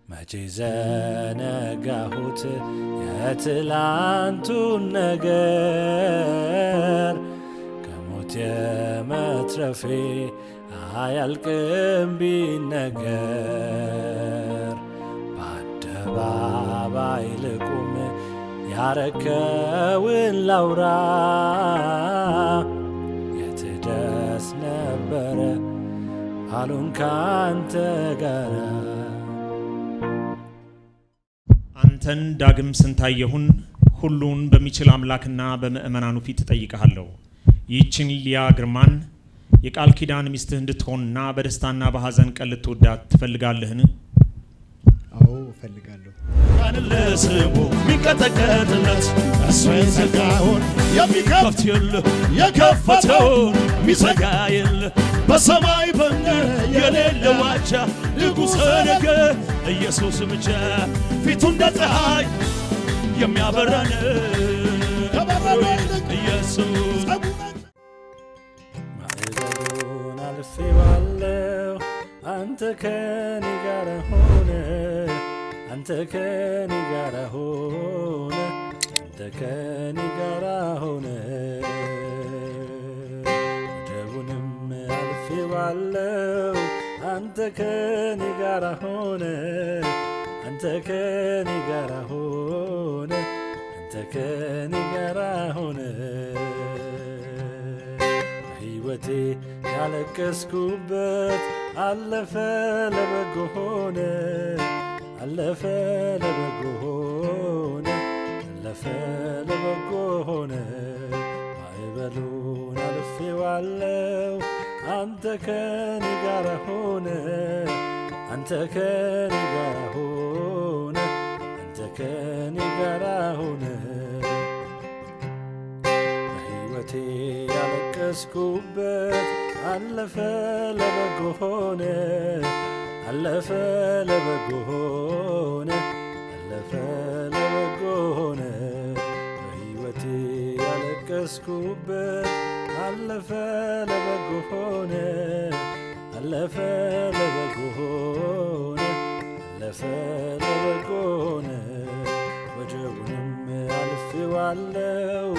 መቼ ዘነጋሁት የትላንቱን ነገር ከሞት የመትረፌ አያልቅም ቢነገር በአደባባይ ልቁም ያረከውን ላውራ የትደስ ነበረ አሉን ካንተ ጋራ አንተን ዳግም ስንታየሁን ሁሉን በሚችል አምላክና በምእመናኑ ፊት ተጠይቀሃለሁ። ይህችን ሊያ ግርማን የቃል ኪዳን ሚስትህ እንድትሆንና በደስታና በሐዘን ቀን ልትወዳት ትፈልጋለህን? አዎ እፈልጋለሁ። ለስሙ ሚቀጠቀጥለት እሱ የዘጋውን የሚከፍት የለ የከፈተውን ሚዘጋ የለ በሰማይ በምድር የሌለ ዋጃ ንጉሠ ነገሥት ኢየሱስ ብቻ ፊቱ እንደ ፀሐይ የሚያበራን ኢየሱስ ማዕበሉን አልፌዋለሁ አንተ ከኔ ጋር ሆነ አንተ ከኔ ጋር ሆነ አንተ ከኔ ጋር ሆነ ወጀቡንም አልፌዋለሁ አንተ ከኔ ጋር ሆነ አንተ ከኔ ጋር ሆነ አንተ ከኔ ጋር ሆነ በሕይወቴ ያለቀስኩበት አለፈ ለበጎ ሆነ አለፈ ለበጎ ሆነ አለፈ ለበጎ ሆነ ማዕበሉን አልፌዋለሁ አንተ ከኔ ጋር ሆነ አንተ ከኔ ጋር ሆነ አንተ ከኔ ጋር ሆነ በሕይወቴ ያለቀስኩበት አለፈ ለበጎ ሆነ አለፈ ለበጎ ሆነ አለፈ ለበጎ ሆነ በሕይወቴ ያለቀስኩበት አለፈ ለበጎ ሆነ አለፈ ለበጎ ሆነ አለፈ ለበጎ ሆነ ወጀቡንም አልፌዋለሁ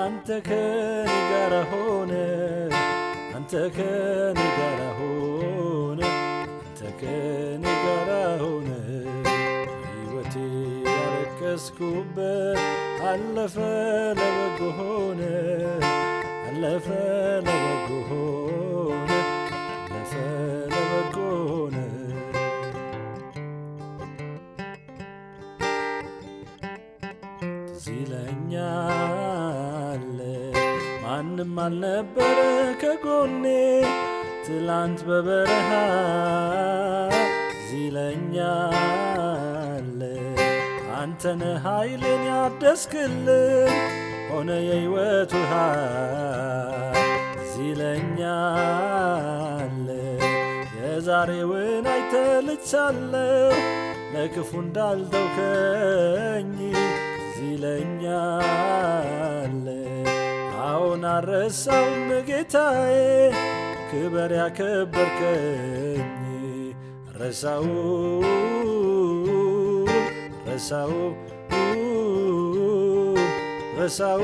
አንተ ከኔ ጋር ሆነ አንተ ከኔ ጋር ሆነ አንተ ከኔ ጋር ሆነ በሕይወቴ ያለቀስኩበት አለፈ ለበጎ ሆነ አለፈ ለበጎ ሆነ አለፈ ለበጎ ሆነ ትዝ ይለኛል ማንም አልነበረ ከጎኔ ትላንት በበረሃ ትዝ ይለኛል አንተነ ኃይልን ያደስክልን ሆነ የሕይወት ውሃ ትዝ ይለኛል የዛሬውን አይተልቻለሁ ለክፉ እንዳልተውከኝ ትዝ ይለኛል አሁን አልረሳውም ጌታዬ ክበር ያከበርከኝ ረሳው ረሳው ረሳው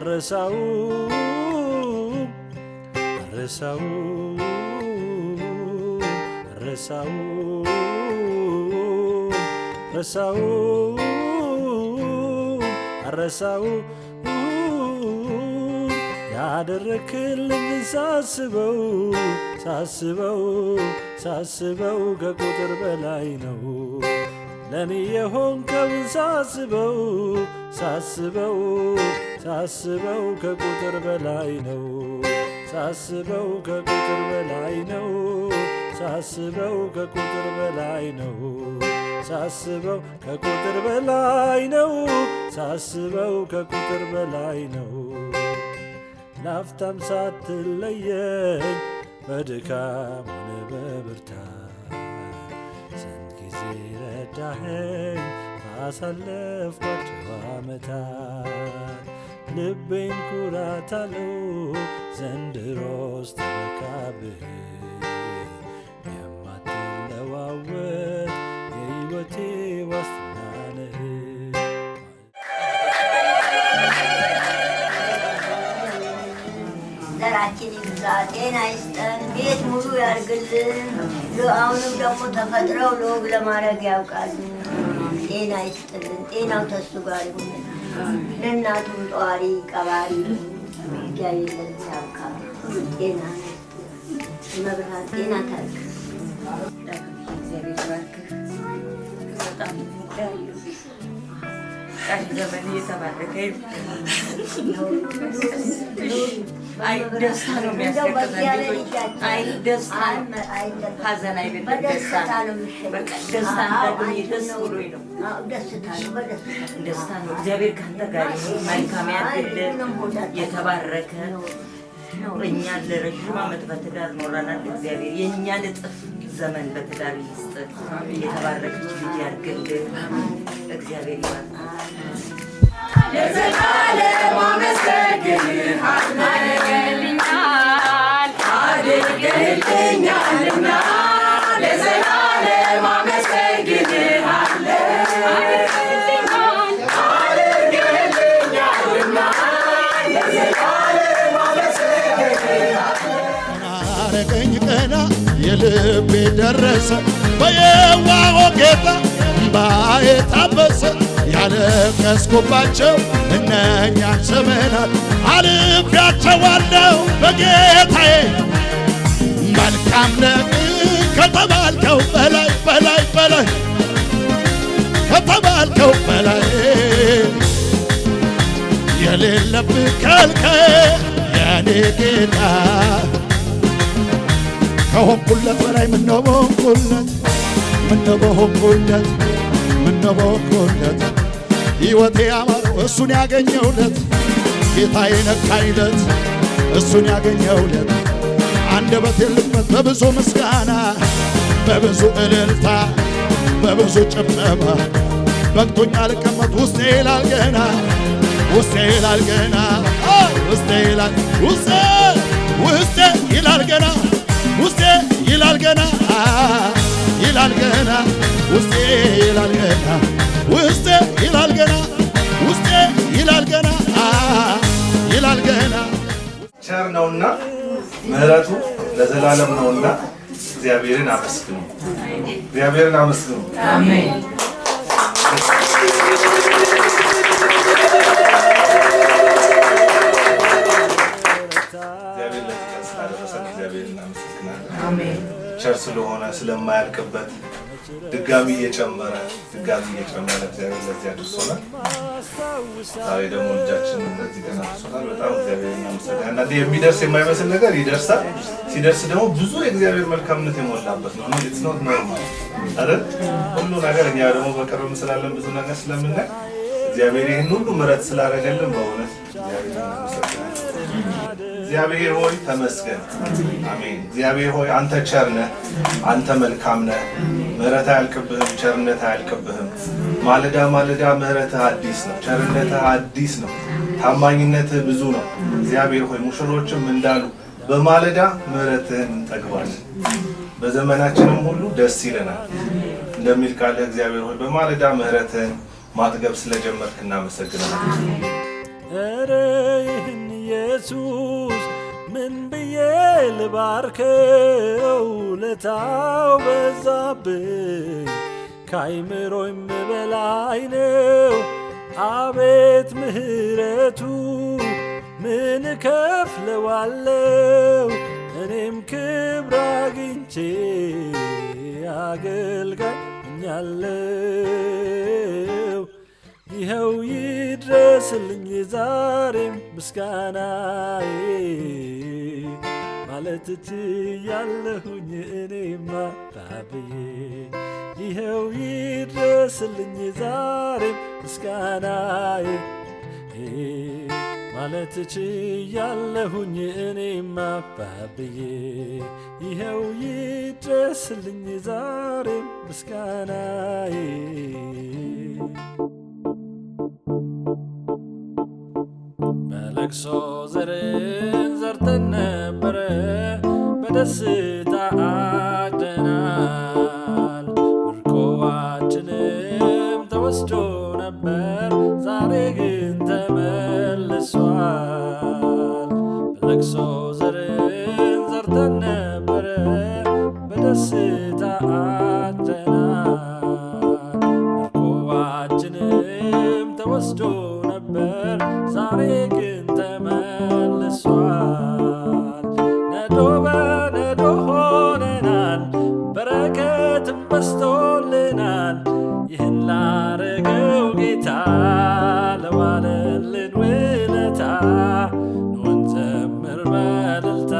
ረሳው ረሳው ረሳው ረሳው ረሳው ያደረክልኝ ሳስበው ሳስበው ሳስበው ከቁጥር በላይ ነው ለኔ የሆንከውን ሳስበው ሳስበው ሳስበው ከቁጥር በላይ ነው ሳስበው ከቁጥር በላይ ነው ሳስበው ከቁጥር በላይ ነው ሳስበው ከቁጥር በላይ ነው ሳስበው ከቁጥር በላይ ነው ላፍታም ሳትለየኝ በድካም ሆነ በብርታት ስንት ጊዜ ረዳኸኝ ባሳለፍኳቸው ዓመታት ልቤን ኩራት አለው ዘንድሮስ ተመካብህ የማትለ ያብዛ፣ ጤና ይስጠን፣ ቤት ሙሉ ያርግልን። አሁንም ደግሞ ተፈጥረው ለወግ ለማድረግ ያውቃል። ጤና ይስጥልን፣ ጤናው ተሱ ጋር ይሁን። ለእናቱም ጧሪ ቀባሪ እግዚአብሔር ያውቃል። ጤና መብራት ጤና ታርግ። እግዚአብሔር ይባርክህ። በጣም ቀሪ ዘመን እየተባረከ አይ ደስታ ነው የሚያስከትለው። አይ ደስታ ሐዘን አይደለም፣ ደስታ ነው። በቃ ደስታ ደግሞ ደስ ብሎኝ ነው። ደስታ ነው። እግዚአብሔር ካንተ ጋር ይሁን። መልካም ያድርግልህ። የተባረከ እኛን ለረጅም ዓመት በትዳር ኖረናል። እግዚአብሔር የእኛን እጥፍ ዘመን በትዳር ይስጥ። የተባረከች ልጅ ያድርግልህ። እግዚአብሔር ይባርክ። ለዘላለም አመሰግንሃለሁ አድርገልኛልና ለዘላለም አመሰግንሃለሁ አድርገልኛልና ለዘላለም አመሰግንሃለሁ። አረገኝ ቀና የልቤ ደረሰ በየዋሆ ጌታ እምባዬ ታበሰ። ያለቀስኩባቸው እነኛን ዘመናት አልፌያቸዋለሁ በጌታዬ። መልካም ነህ ከተባልከው በላይ በላይ በላይ ከተባልከው በላይ የሌለብህ ከልካዬ የኔ ጌታ ከሆንኩለት በላይ ምነው በሆንኩለት ምነው በሆንኩለት ምነው በሆንኩለት ሕይወቴ ያማረው እሱን ያገኘውለት ጌታዬ ነካኝለት እሱን ያገኘውለት አንደበት የለበት በብዙ ምስጋና በብዙ እልልታ በብዙ ጭብጨባ በቅቶኛ ልቀመጥ ውስጤ ይላል ገና ውስጤ ይላል ገና ውስጤ ይላል ውስጤ ይላል ገና ውስጤ ይላል ገና ይላል ገና ውስጤ ይላል ገና ውስጤ ይላል ገና ውስጤ ይላል ገና ይላል ገና። ቸር ነውና ምሕረቱ ለዘላለም ነውና እግዚአብሔርን አመስግኑ። እግዚአብሔርን አመስግኑ። አሜን። እግዚአብሔር ለዚህ ስላደረሰን እግዚአብሔርን እናመሰግናለን። አሜን። ቸር ስለሆነ ስለማያልቅበት ድጋሚ እየጨመረ እግዚአብሔር ለዚህ አድርሶናል። ዛሬ ደግሞ ልጃችንን ለዚህ ቀን አድርሶናል። በጣም እግዚአብሔር እናመሰግናለን። አንዳንዴ የሚደርስ የማይመስል ነገር ይደርሳል። ሲደርስ ደግሞ ብዙ የእግዚአብሔር መልካምነት የሞላበት ነው። ኢትስ ኖት ኖርማል አይደል? ሁሉ ነገር እኛ ደግሞ በቅርብ ስላለን ብዙ ነገር ስለምናይ እግዚአብሔር ይህን ሁሉ ምሕረት ስላደረገልን በእውነት እግዚአብሔር እናመሰግናለን። እግዚአብሔር ሆይ ተመስገን። አሜን። እግዚአብሔር ሆይ አንተ ቸር ነህ፣ አንተ መልካም ነህ። ምሕረትህ አያልቅብህም፣ ቸርነትህ አያልቅብህም። ማለዳ ማለዳ ምሕረትህ አዲስ ነው፣ ቸርነትህ አዲስ ነው፣ ታማኝነትህ ብዙ ነው። እግዚአብሔር ሆይ ሙሽሮችም እንዳሉ በማለዳ ምሕረትህን እንጠግባለን፣ በዘመናችንም ሁሉ ደስ ይለናል እንደሚል ቃልህ እግዚአብሔር ሆይ በማለዳ ምሕረትህን ማጥገብ ስለጀመርክ እናመሰግናለን። ኧረ ይህን ኢየሱስ ምን ብዬ ልባርከው? ውለታው በዛብኝ ከአይምሮም በላይ ነው። አቤት ምሕረቱ ምን እከፍለዋለሁ? እኔም ክብር አግኝቼ አገልጋይ ሆኛለሁ። ይኸው ይድረስልኝ ዛሬም ምስጋናዬ ማለት እችላለሁኝ እኔማ ባብዬ። ይኸው ይድረስልኝ ዛሬም ምስጋናዬ ማለት እችላለሁኝ እኔማ ባብዬ። ይኸው ይድረስልኝ ዛሬም ምስጋናዬ። በለቅሶ ዘርን ዘርተን ነበረ በደስታ አጭደናል። ምርኮአችንም ተወስዶ ነበር ዛሬ ግን ተመልሷል። በለቅሶ ዘርን በደስታ አጨናል። ምርኮአችንም ተወስዶ ነበር፣ ዛሬ ግን ተመልሷል። ነዶ በነዶ ሆነናል፣ በረከትም በስቶልናል። ይህን ላረገው ጌታ ለዋለልን ውለታ ኑ እንዘምር በእልልታ።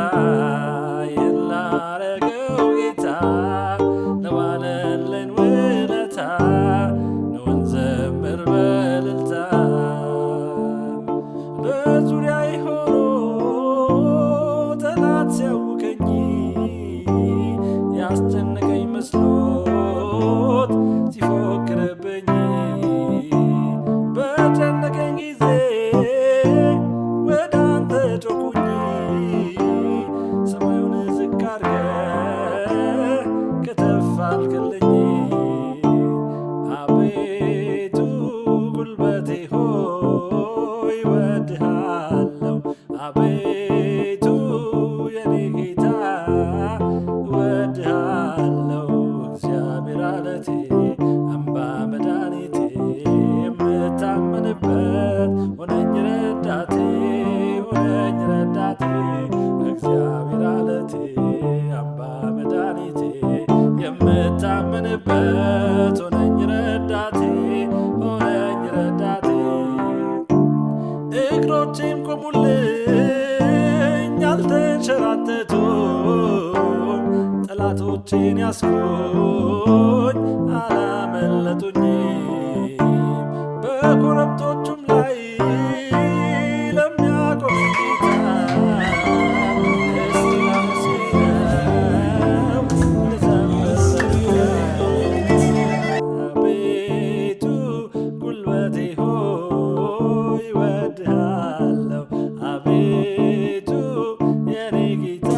ይህን ላረገው ጌታ ለዋለልን ውለታ ኑ እንዘምር በእልልታ። በዙሪያዬ ሆኖ ጠላት ሲያውከኝ ያስጨነቀኝ መስሎት ሲፎክርብኝ በጨነቀኝ ጊዜ ወደ አንተ ጮኩኝ። ሰማዩን ዝቅ አድርገህ ከተፍ አልክልኝ። አቤቱ ጉልበቴ ሆይ እወድሃለሁ። አቤቱ የኔ ጌታ እወድሃለሁ። እግዚአብሔር አለቴ አምባ መድኃኒቴ የምታመንበት ሆነኝ ረዳቴ ሆነኝ ረዳቴ። እግዚአብሔር አለቴ አምባ መድኃኒቴ የምታመንበት ሆነኝ ረዳቴ ሆነኝ ረዳቴ። እግሮቼም ቆሙልኝ አልተንሸራተቱም፣ ጠላቶቼን ያስኩኝ አላመለጡኝም። በኮረብቶቹም ላይ ለሚያቆም ጌታ እስቲ ላመስግነው ልዘምርለት። አቤቱ ጉልበቴ ሆይ እወድሃለሁ። አቤቱ የኔ ጌታ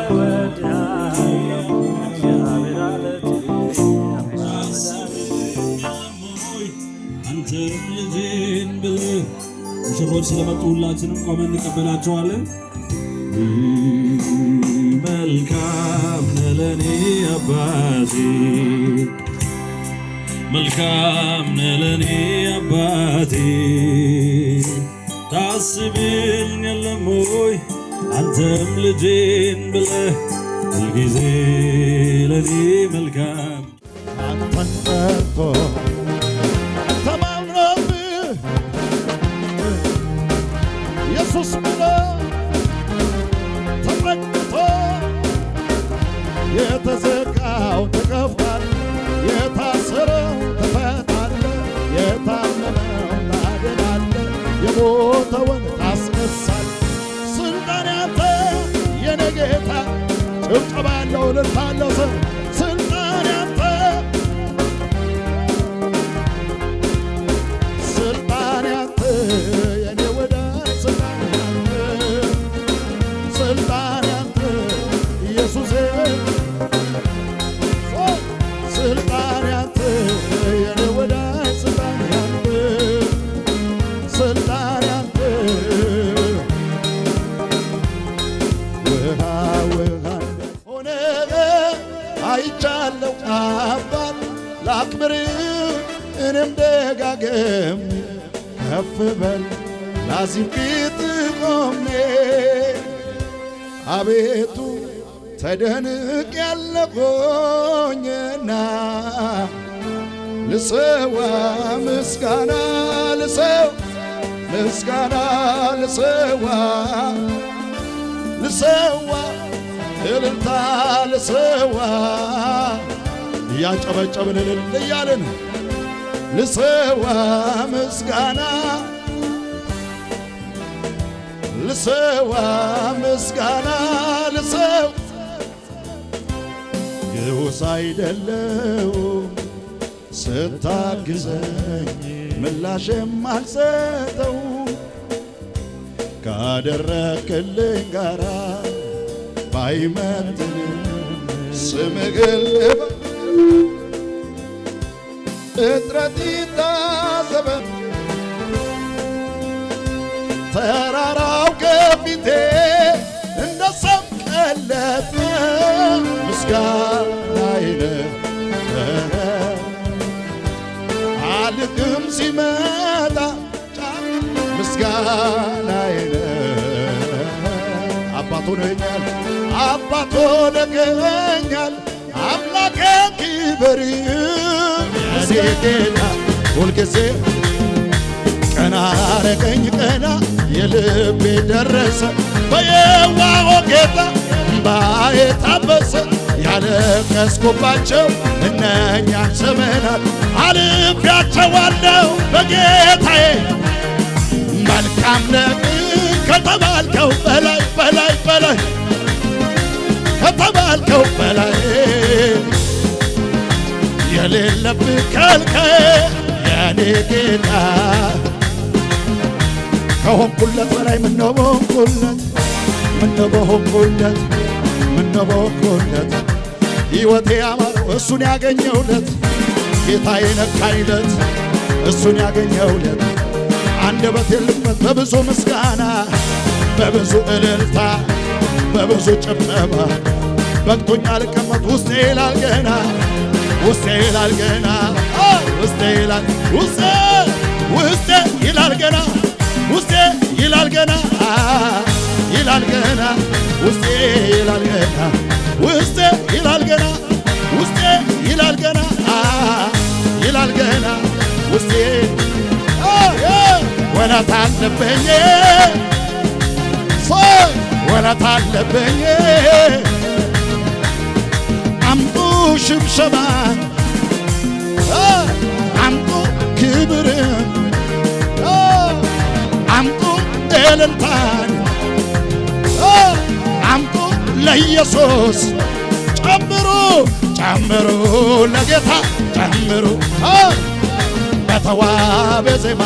እወድሃለሁ። እግዚአብሔር አለቴ አምባ መድኃኒቴ አንተም ልጄን ብለህ ሙሽሮች ስለመጡ ሁላችንም ቆመን እንቀበላቸዋለን። መልካም ነህ ለኔ አባቴ፣ መልካም ነህ ለኔ አባቴ። ታስብልኛለህ ወይ አንተም ልጄን ብለህ ሁልጊዜ ለኔ መልካም አንተን ጠርቶ ተማምኖብህ ኢየሱስ ብሎ ተጠግቶ የተዘጋው ተከፍቷል፣ የታሰረው ተፈታለህ፣ የታመመው ታድናለህ፣ የሞተውን ታስነሳል። ስልጣን ያንተ የኔ ጌታ ጭብጨባ ያለው እልልታ ያለው ሰው ስልጣን ያንተ ስልጣን ያንተ የኔ ወዳጅ ስልጣን ያንተ ስልጣን ያንተ ኢየሱሴ ስልጣን ያንተ የኔ ወዳጅ ስልጣን ያንተ ስልጣን ያንተ ውሃ ውሃ ሆነ አይቻለው አባት ላክብርህ እኔም ደጋግም ከፍ በል ላዚም ፊት ቆሜ አቤቱ ተደንቅ ያለቆኝና ልሰዋ ምስጋና ምስጋና ልሰዋ እልልታ ልሰዋ እያጨበጨብን እልል እያልን ልሰዋ ምስጋና ልሰዋ ምስጋና ልሰው ግዑዝ አይደለው ስታግዘኝ ምላሽ የማልሰጠው ካደረክልኝ ጋራ ባይመጥን ስምግል እጥረት ይታዘበን ተራራው ከፊቴ እንደ ሰም የለብም ምስጋናዬ አልቅም ሲመጣ ምስጋናዬ አባት ሆነኛል አባት ሆነኛል አምላኬ ክብር ጌታ ሁልጊዜ ቀና አረገኝ ቀና የልቤ ደረሰ በየዋሆ ጌታ እምባዬ ታበሰ ያለቀስኩባቸው እነኛን ዘመናት አልፌያቸዋለሁ በጌታዬ መልካም ነህ ከተባልከው በላይ በላይ በላይ ከተባልከው በላይ የሌለብህ ከልካዬ የኔ ጌታ ከሆንኩለት በላይ ምነው በሆንኩለት ምነው በሆንኩለት ምነው በሆንኩለት ሕይወቴ ያማረው እሱን ያገኘሁለት ጌታዬ ነካኝለት እሱን ያገኘሁለት አንደበቴ ልክፈት በብዙ ምስጋና በብዙ እልልታ በብዙ ጭብጨባ በቅቶኛ ልቀመጥ ውስጤ ይላል ገና ውስጤ ይላል ገና ውስጤ ይላል ውስጤ ይላል ገና ውስጤ ይላል ገና ይላል ገና ውስጤ ይላል ገና ውስጤ ይላል ገና ውስጤ ይላል ገና ይላል ገና ውስጤ ወረት አለብኝ ወረት አለብኝ አምጡ ሽብሸባን አምጡ ክብርን አምጡ እልልታን አምጡ ለኢየሱስ ጨምሩ ጨምሩ ለጌታ ጨምሩ በተዋበ ዜማ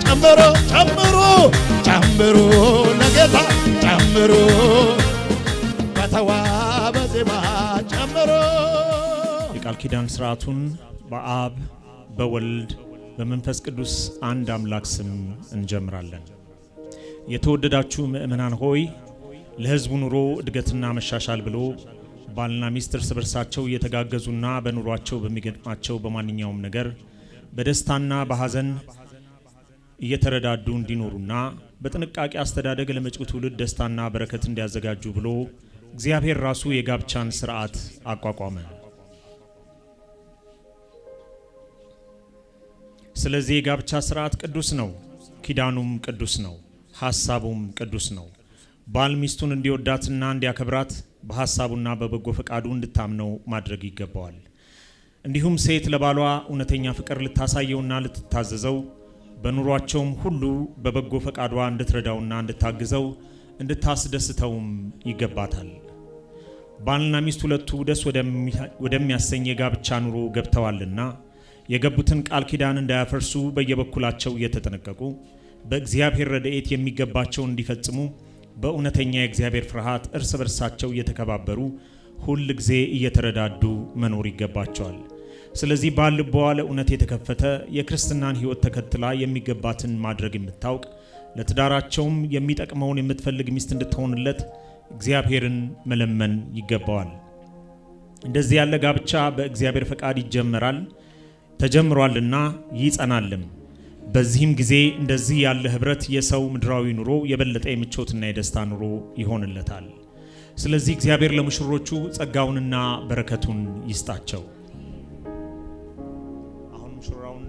ጨምሩ ጨምሩ ጨምሩ ለጌታ ጨምሩ በተዋበ ዜማ ጨምሩ። የቃል ኪዳን ስርዓቱን በአብ በወልድ በመንፈስ ቅዱስ አንድ አምላክ ስም እንጀምራለን። የተወደዳችሁ ምእመናን ሆይ ለሕዝቡ ኑሮ እድገትና መሻሻል ብሎ ባልና ሚስት እርስ በርሳቸው እየተጋገዙና በኑሯቸው በሚገጥማቸው በማንኛውም ነገር በደስታና በሐዘን እየተረዳዱ እንዲኖሩና በጥንቃቄ አስተዳደግ ለመጪው ትውልድ ደስታና በረከት እንዲያዘጋጁ ብሎ እግዚአብሔር ራሱ የጋብቻን ስርዓት አቋቋመ። ስለዚህ የጋብቻ ስርዓት ቅዱስ ነው፣ ኪዳኑም ቅዱስ ነው፣ ሐሳቡም ቅዱስ ነው። ባል ሚስቱን እንዲወዳትና እንዲያከብራት በሐሳቡና በበጎ ፈቃዱ እንድታምነው ማድረግ ይገባዋል። እንዲሁም ሴት ለባሏ እውነተኛ ፍቅር ልታሳየውና ልትታዘዘው በኑሯቸውም ሁሉ በበጎ ፈቃዷ እንድትረዳውና እንድታግዘው እንድታስደስተውም ይገባታል። ባልና ሚስት ሁለቱ ደስ ወደሚያሰኝ የጋብቻ ኑሮ ገብተዋልና የገቡትን ቃል ኪዳን እንዳያፈርሱ በየበኩላቸው እየተጠነቀቁ በእግዚአብሔር ረድኤት የሚገባቸውን እንዲፈጽሙ በእውነተኛ የእግዚአብሔር ፍርሃት እርስ በርሳቸው እየተከባበሩ ሁል ጊዜ እየተረዳዱ መኖር ይገባቸዋል። ስለዚህ ባል ልቧ ለእውነት የተከፈተ የክርስትናን ሕይወት ተከትላ የሚገባትን ማድረግ የምታውቅ ለትዳራቸውም የሚጠቅመውን የምትፈልግ ሚስት እንድትሆንለት እግዚአብሔርን መለመን ይገባዋል። እንደዚህ ያለ ጋብቻ በእግዚአብሔር ፈቃድ ይጀመራል፣ ተጀምሯልና ይጸናልም። በዚህም ጊዜ እንደዚህ ያለ ህብረት የሰው ምድራዊ ኑሮ የበለጠ የምቾትና የደስታ ኑሮ ይሆንለታል። ስለዚህ እግዚአብሔር ለሙሽሮቹ ጸጋውንና በረከቱን ይስጣቸው። አሁን ሙሽራውን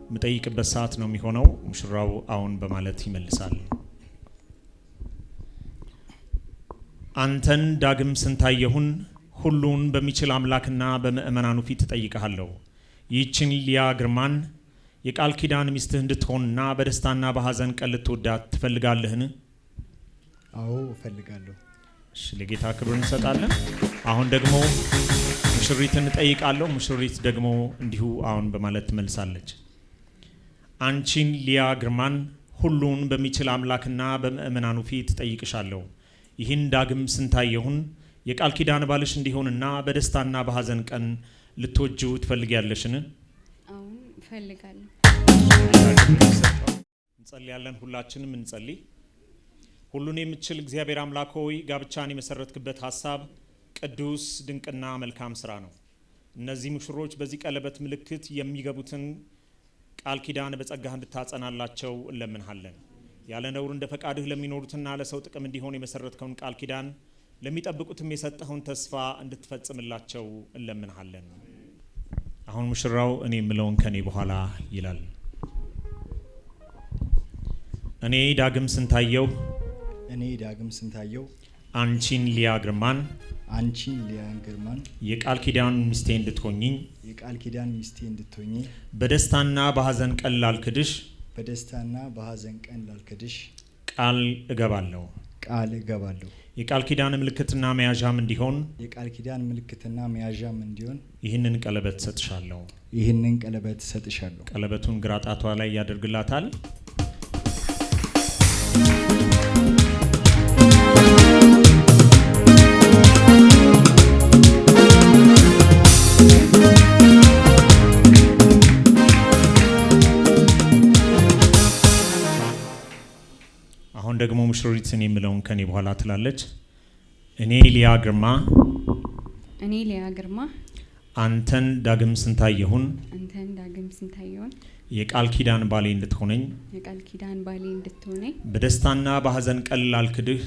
የምጠይቅበት ሰዓት ነው የሚሆነው። ሙሽራው አሁን በማለት ይመልሳል። አንተን ዳግም ስንታየሁን ሁሉን በሚችል አምላክና በምእመናኑ ፊት እጠይቅሃለሁ። ይህችን ሊያ ግርማን የቃል ኪዳን ሚስትህ እንድትሆንና በደስታና በሐዘን ቀን ልትወዳት ትፈልጋለህን? አዎ እፈልጋለሁ። እሺ፣ ለጌታ ክብር እንሰጣለን። አሁን ደግሞ ሙሽሪትን እጠይቃለሁ። ሙሽሪት ደግሞ እንዲሁ አሁን በማለት ትመልሳለች። አንቺን ሊያ ግርማን ሁሉን በሚችል አምላክና በምእመናኑ ፊት እጠይቅሻለሁ። ይህን ዳግም ስንታየሁን የቃል ኪዳን ባልሽ እንዲሆንና በደስታና በሐዘን ቀን ልትወጂው ትፈልጊያለሽን? አሁን እፈልጋለሁ። እንጸልያለን። ሁላችንም እንጸልይ። ሁሉን የምትችል እግዚአብሔር አምላክ ሆይ ጋብቻን የመሰረትክበት ሐሳብ ቅዱስ ድንቅና መልካም ስራ ነው። እነዚህ ሙሽሮች በዚህ ቀለበት ምልክት የሚገቡትን ቃል ኪዳን በጸጋህ እንድታጸናላቸው እንለምንሃለን። ያለ ነውር እንደ ፈቃድህ ለሚኖሩትና ለሰው ጥቅም እንዲሆን የመሰረትከውን ቃል ኪዳን ለሚጠብቁትም የሰጠኸውን ተስፋ እንድትፈጽምላቸው እንለምንሃለን። አሁን ሙሽራው እኔ የምለውን ከኔ በኋላ ይላል። እኔ ዳግም ስንታየው አንቺን ሊያ ግርማን የቃል ኪዳን ሚስቴ እንድትሆኚ በደስታና በሐዘን ቀን ላልክድሽ ቃል እገባለሁ። የቃል ኪዳን ምልክትና መያዣም እንዲሆን ይህንን ቀለበት ሰጥሻለሁ። ቀለበቱን ግራ ጣቷ ላይ ያደርግላታል። አሁን ደግሞ ሙሽሪትን የምለውን ከኔ በኋላ ትላለች። እኔ ሊያ ግርማ አንተን ዳግም ስንታየሁን የቃል ኪዳን ባሌ እንድትሆነኝ በደስታና በሐዘን ቀን ላልክድህ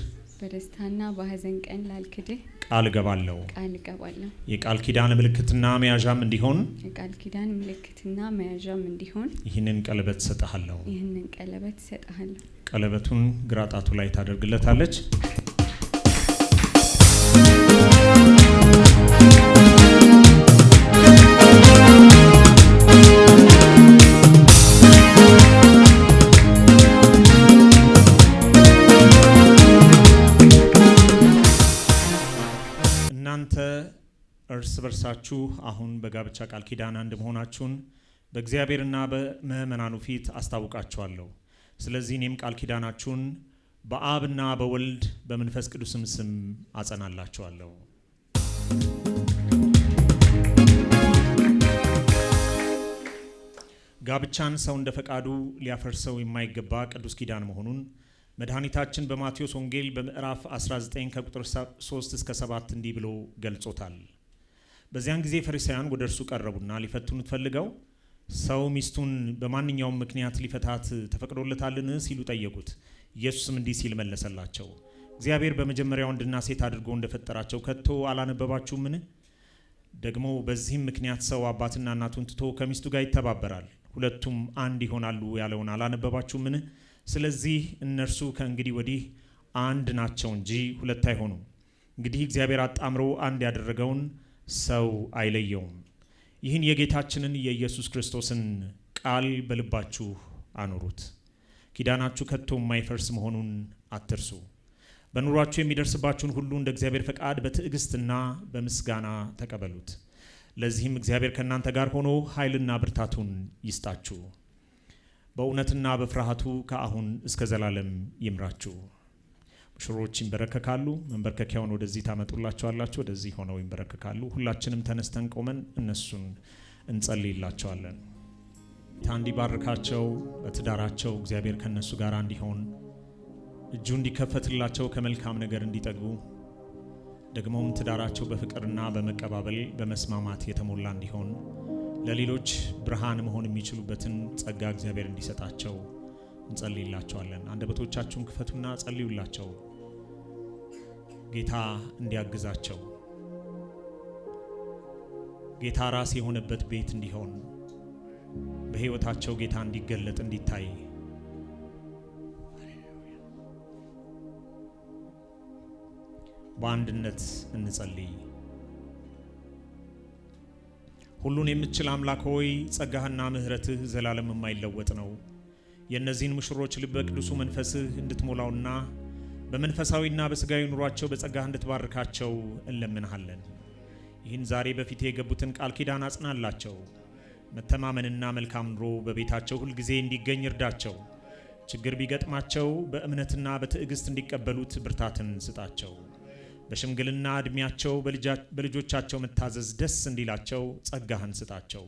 ቃል እገባለሁ። የቃል ኪዳን ምልክትና መያዣም እንዲሆን ይህንን ቀለበት ሰጥሃለሁ። ቀለበቱን ግራ ጣቱ ላይ ታደርግለታለች። እናንተ እርስ በርሳችሁ አሁን በጋብቻ ቃል ኪዳን አንድ መሆናችሁን በእግዚአብሔርና በምእመናኑ ፊት አስታውቃችኋለሁ። ስለዚህ እኔም ቃል ኪዳናችሁን በአብና በወልድ በመንፈስ ቅዱስም ስም አጸናላችኋለሁ። ጋብቻን ሰው እንደ ፈቃዱ ሊያፈርሰው የማይገባ ቅዱስ ኪዳን መሆኑን መድኃኒታችን በማቴዎስ ወንጌል በምዕራፍ 19 ከቁጥር 3 እስከ 7 እንዲህ ብሎ ገልጾታል። በዚያን ጊዜ ፈሪሳውያን ወደ እርሱ ቀረቡና ሊፈትኑት ፈልገው ሰው ሚስቱን በማንኛውም ምክንያት ሊፈታት ተፈቅዶለታልን ሲሉ ጠየቁት። ኢየሱስም እንዲህ ሲል መለሰላቸው፣ እግዚአብሔር በመጀመሪያ ወንድና ሴት አድርጎ እንደፈጠራቸው ከቶ አላነበባችሁምን? ደግሞ በዚህም ምክንያት ሰው አባትና እናቱን ትቶ ከሚስቱ ጋር ይተባበራል፣ ሁለቱም አንድ ይሆናሉ ያለውን አላነበባችሁምን? ስለዚህ እነርሱ ከእንግዲህ ወዲህ አንድ ናቸው እንጂ ሁለት አይሆኑም። እንግዲህ እግዚአብሔር አጣምሮ አንድ ያደረገውን ሰው አይለየውም። ይህን የጌታችንን የኢየሱስ ክርስቶስን ቃል በልባችሁ አኑሩት። ኪዳናችሁ ከቶ የማይፈርስ መሆኑን አትርሱ። በኑሯችሁ የሚደርስባችሁን ሁሉ እንደ እግዚአብሔር ፈቃድ በትዕግስትና በምስጋና ተቀበሉት። ለዚህም እግዚአብሔር ከእናንተ ጋር ሆኖ ኃይልና ብርታቱን ይስጣችሁ። በእውነትና በፍርሃቱ ከአሁን እስከ ዘላለም ይምራችሁ። ሙሽሮች ይንበረከካሉ። መንበርከኪያውን ወደዚህ ታመጡላቸዋላችሁ። ወደዚህ ሆነው ይንበረከካሉ። ሁላችንም ተነስተን ቆመን እነሱን እንጸልይላቸዋለን። እንዲባርካቸው በትዳራቸው እግዚአብሔር ከነሱ ጋር እንዲሆን እጁ እንዲከፈትላቸው ከመልካም ነገር እንዲጠግቡ ደግሞም ትዳራቸው በፍቅርና በመቀባበል በመስማማት የተሞላ እንዲሆን ለሌሎች ብርሃን መሆን የሚችሉበትን ጸጋ እግዚአብሔር እንዲሰጣቸው እንጸልይላቸዋለን። አንደበቶቻችሁን ክፈቱና ጸልዩላቸው። ጌታ እንዲያግዛቸው፣ ጌታ ራስ የሆነበት ቤት እንዲሆን፣ በሕይወታቸው ጌታ እንዲገለጥ እንዲታይ በአንድነት እንጸልይ። ሁሉን የምትችል አምላክ ሆይ ጸጋህና ምሕረትህ ዘላለም የማይለወጥ ነው። የእነዚህን ሙሽሮች ልበ ቅዱሱ መንፈስህ እንድትሞላውና በመንፈሳዊና በስጋዊ ኑሯቸው በጸጋህ እንድትባርካቸው እንለምንሃለን። ይህን ዛሬ በፊት የገቡትን ቃል ኪዳን አጽናላቸው። መተማመንና መልካም ኑሮ በቤታቸው ሁልጊዜ እንዲገኝ እርዳቸው። ችግር ቢገጥማቸው በእምነትና በትዕግስት እንዲቀበሉት ብርታትን ስጣቸው። በሽምግልና ዕድሜያቸው በልጆቻቸው መታዘዝ ደስ እንዲላቸው ጸጋህን ስጣቸው።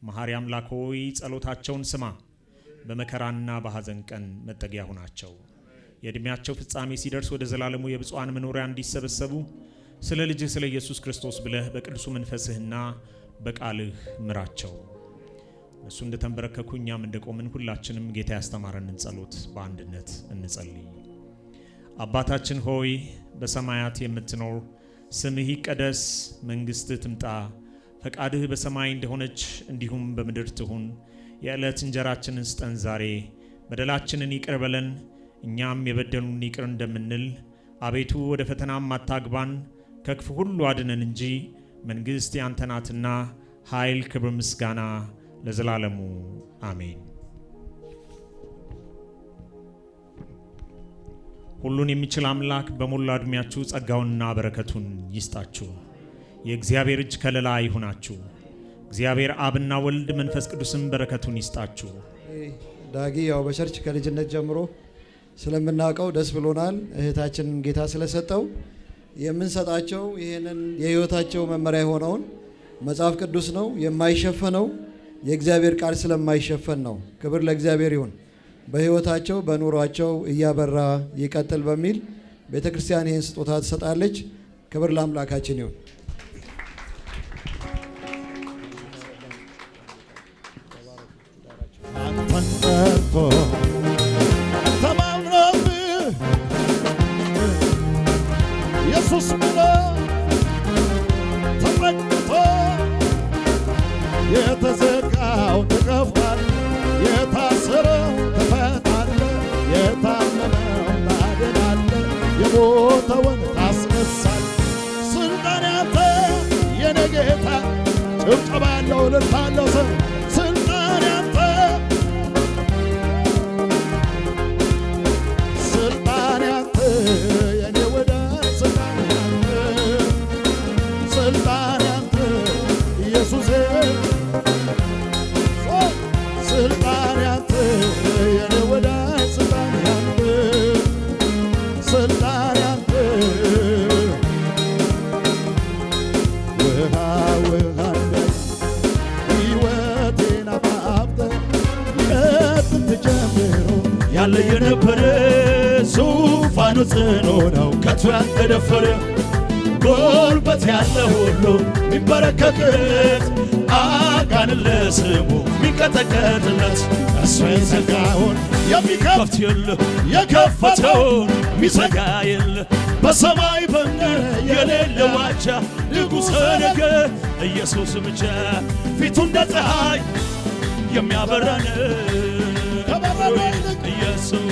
መሐሪ አምላክ ሆይ ጸሎታቸውን ስማ። በመከራና በሐዘን ቀን መጠጊያ ሁናቸው። የዕድሜያቸው ፍጻሜ ሲደርስ ወደ ዘላለሙ የብፁዓን መኖሪያ እንዲሰበሰቡ ስለ ልጅህ ስለ ኢየሱስ ክርስቶስ ብለህ በቅዱሱ መንፈስህና በቃልህ ምራቸው። እነሱ እንደተንበረከኩ እኛም እንደቆምን ሁላችንም ጌታ ያስተማረንን ጸሎት በአንድነት እንጸልይ። አባታችን ሆይ በሰማያት የምትኖር ስምህ ይቀደስ፣ መንግሥትህ ትምጣ፣ ፈቃድህ በሰማይ እንደሆነች እንዲሁም በምድር ትሁን። የዕለት እንጀራችንን ስጠን ዛሬ፣ በደላችንን ይቅር በለን እኛም የበደሉን ይቅር እንደምንል፣ አቤቱ ወደ ፈተናም አታግባን ከክፉ ሁሉ አድነን እንጂ መንግሥት ያንተ ናትና ኃይል፣ ክብር፣ ምስጋና ለዘላለሙ አሜን። ሁሉን የሚችል አምላክ በሞላ ዕድሜያችሁ ጸጋውንና በረከቱን ይስጣችሁ። የእግዚአብሔር እጅ ከለላ ይሁናችሁ። እግዚአብሔር አብና ወልድ መንፈስ ቅዱስም በረከቱን ይስጣችሁ። ዳጊ ያው በቸርች ከልጅነት ጀምሮ ስለምናውቀው ደስ ብሎናል። እህታችንን ጌታ ስለሰጠው የምንሰጣቸው ይህንን የህይወታቸው መመሪያ የሆነውን መጽሐፍ ቅዱስ ነው። የማይሸፈነው የእግዚአብሔር ቃል ስለማይሸፈን ነው። ክብር ለእግዚአብሔር ይሁን። በህይወታቸው በኑሯቸው እያበራ ይቀጥል በሚል ቤተክርስቲያን ይህን ስጦታ ትሰጣለች። ክብር ለአምላካችን ይሁን። ኢየሱስ ብሎ ተመልክቶ የተዘጋው ተከፍቷል፣ የታሰረው ተፈታል፣ የታመመው ታድናል፣ የሞተውን ታስነሳል። ስልጣን ያንተ የኔ ጌታ፣ ጭብጨባ ያለው ልታለው ሰው ስልጣን ያንተ፣ ስልጣን ያንተ የኔ ወዳጅ፣ ስልጣን ያንተ ኢየሱሴ፣ ስልጣን ያንተ የኔ ወዳጅ፣ ስልጣን ያንተ፣ ስልጣን ያንተ ውሃ ውሃ ሕይወቴን አባብተ ከጥንት ጀምሮ ያለ የነበረ ዙፋኑ ጽኑ ነው ከቶ ያልተደፈረ ጉልበት ያለ ሁሉ ሚበረከክለት አጋንንት ለስሙ ሚንቀጠቀጥለት እሱ የዘጋውን የሚከፍት የለ የከፈተውን ሚዘጋ የለ በሰማይ በምድር የሌለ ዋጃ ንጉሠ ነገሥት ኢየሱስ ብቻ ፊቱ እንደ ፀሐይ የሚያበራ ነው ኢየሱስ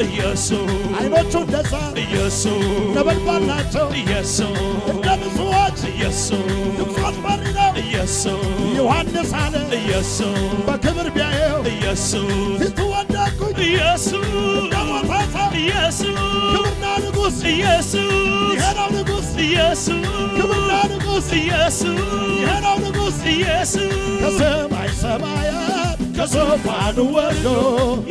ኢየሱስ አይኖቹ እንደ እሳት ኢየሱስ ነበልባል ናቸው ኢየሱስ እንደ ብዙዎች ኢየሱስ ድምፁ አስፈሪ ነው ኢየሱስ ዮሐንስ አለ ኢየሱስ በክብር ቢያየው ኢየሱስ ፊቱ ወደድኩኝ ኢየሱስ እንደ ሞተ ሰው ኢየሱስ ክብርና ንጉሥ ኢየሱስ ይሄ ነው ንጉሥ ኢየሱስ ክብርና ንጉሥ ኢየሱስ ይሄ ነው ንጉሥ ኢየሱስ ከሰማይ ሰማያት ከዙፋኑ ወርዶ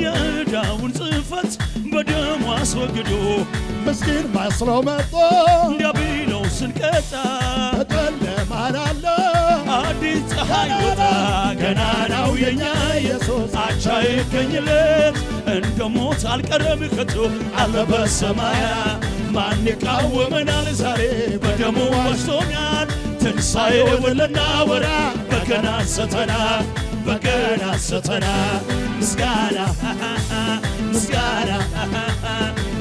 የዕዳውን ጽሕፈት በደሙ አስወግዶ ምስኪን መስሎ መጥቶ ዲያብሎስን ቀጣ። በጨለማ ላለ አዲስ ፀሐይ ወጣ። ገናናው የኛ ኢየሱስ አቻ ይገኝለት እንደ ሞት አልቀረም ከቶ አለ በሰማያት። ማን ይቃወመናል ዛሬ በደሙ ዋጅቶኛል። ትንሣኤውን ልናወራ በገና አንስተና በገና አንስተና ምስጋና ምስጋና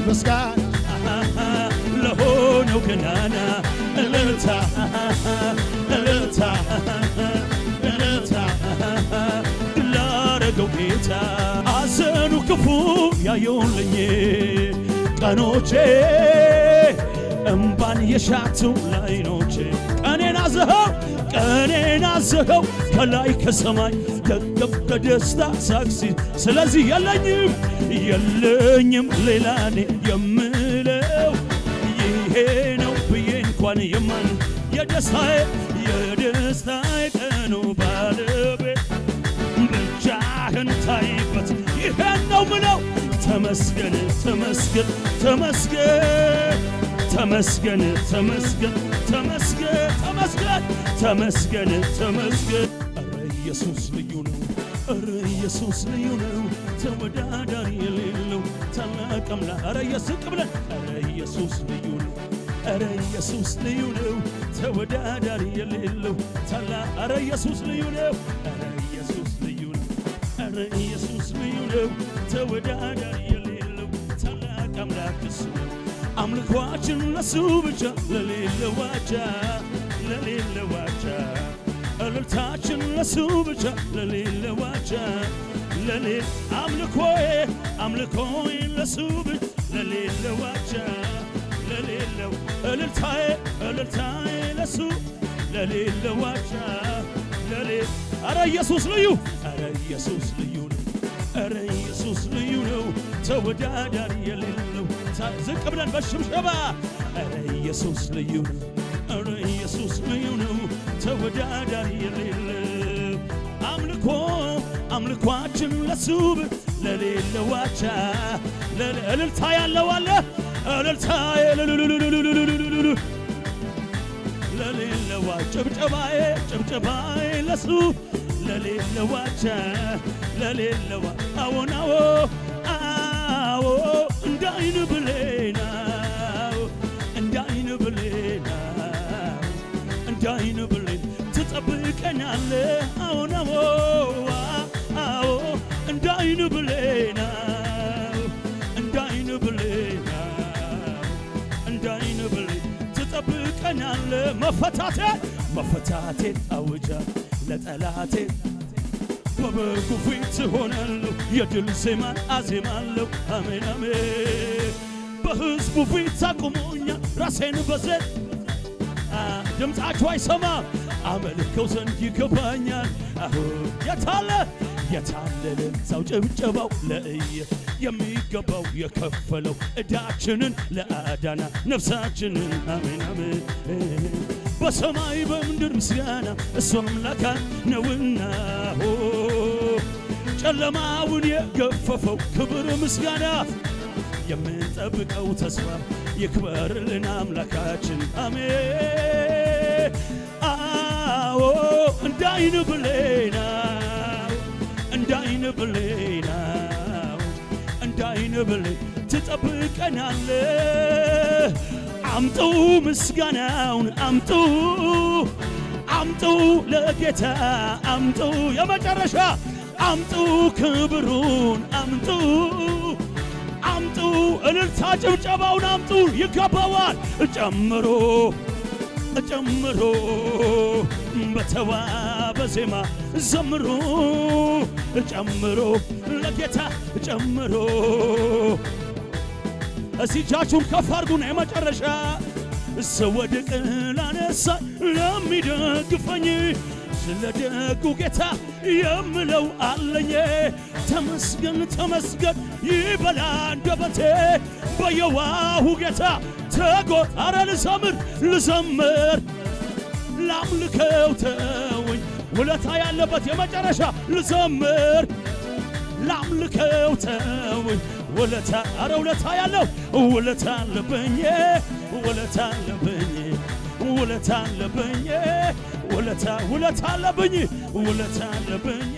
ምስጋና ለሆነው ገናና እልልታ እልልታ እልልታ ላረገው ጌታ አዘኑ ክፉ ያየውልኝ ቀኖቼ እምባን የሻቱ ላይኖቼ ቀኔን አዘኸው ከላይ ከሰማይ ደገፍ ከደስታ ሳክሲ ስለዚህ የለኝም ሌላኔ የምለው ይሄ ነው ብዬ እንኳን የማን የደስታዬ ቀኑ ባለቤት ብቻህን ታይበት ይሄን ነው ምለው ተመስገን ተመስገን ተመስገን ተመስገን ተመስገን ተመስገን ተመስገን ተመስገን ተመስገን። ኧረ ኢየሱስ ልዩ ነው። እረ ኢየሱስ ልዩ ነው ተወዳዳሪ የሌለው ታላቅ አምላክ እረ ኢየሱስ ብለን እረ ኢየሱስ ልዩ ነው እረ ኢየሱስ ልዩ ነው ተወዳዳሪ የሌለው ታላቅ እረ ኢየሱስ ልዩ ነው እረ ኢየሱስ ልዩ ነው እረ ኢየሱስ ልዩ ነው ተወዳዳሪ የሌለው ታላቅ አምላክ እሱ ነው አምልኳችን ለሱ ብቻ ለሌለው ዋቻ ለሌለው ዋቻ እልልታችን ለሱ ብቻ ለሌለው ዋቻ ለሌል አምልኮዬ ለሱ ብቻ ለሌለው ዋቻ ለሌለው እልልታዬ ለሱ ለሌለው ዋቻ ለሌል አረ ኢየሱስ ልዩ አረ ኢየሱስ ልዩ ነው አረ ኢየሱስ ልዩ ነው ተወዳዳሪ የሌለው ዝቅ ብለን በሽብሸባ አረ ኢየሱስ ልዩ ነው አረ ኢየሱስ ልዩ ነው ተወዳዳሪ የሌለው አምልኳችን ለሱ ለሌለው ዋቻ እልልታ ያለው አለ እልልታ ለሌለው ጭብጨባዬ ለሱ ለሌለው ዋቻ ለሌለው አዎናዎ አዎ እንዳይን ብሌናው እንዳይን ብሌናው እንዳይን ብሌን ትጠብቀኛለህ አዎናዎ አዎ እንዳይን ብሌናው እንዳይን ብሌናው እንዳይን ብሌን ትጠብቀኛለህ መፈታቴን አውጃ ለጠላቴ በበጉ ፊት ሆናለሁ የድል ዜማን አዜማለሁ አሜን አሜን በሕዝቡ ፊት አቁሞኛል ራሴን በዘይት ድምፃችሁ አይሰማም አመልከው ዘንድ ይገባኛል አሁን የታለ ለዛው ጭብጨባው የሚገባው የከፈለው ዕዳችንን ለአዳና ነፍሳችንን አሜን አሜን በሰማይ በምድር ምስጋና እሱ አምላክ ነውና ጨለማውን የገፈፈው ክብር ምስጋና የምንጠብቀው ተስፋ ይክበርልን አምላካችን አሜን አዎ እንዳይን ብሌናው ትጠብቀናለህ አምጡ ምስጋናውን አምጡ ለጌታ አምጡ የመጨረሻ አምጡ ክብሩን አምጡ እልልታ ጭብጨባውን አምጡ ይገባዋል ጨምሮ በተዋበ ዜማ ዘምሩ ጨምሮ ለጌታ ጨምሮ እጃችሁን ከፍ አድርጉና የመጨረሻ ስወድቅ ላነሳኝ ለሚደግፈኝ ስለ ደጉ ጌታ የምለው አለኝ ተመስገን ይበላ አንደበቴ በየዋሁ ጌታ አረ ልዘምር ላምልከው ተወኝ ውለታ ያለበት የመጨረሻ ልዘምር ላምልከው ተወኝ ውለታ ያለው ውለታ አለብኝ ውለታ አለብኝ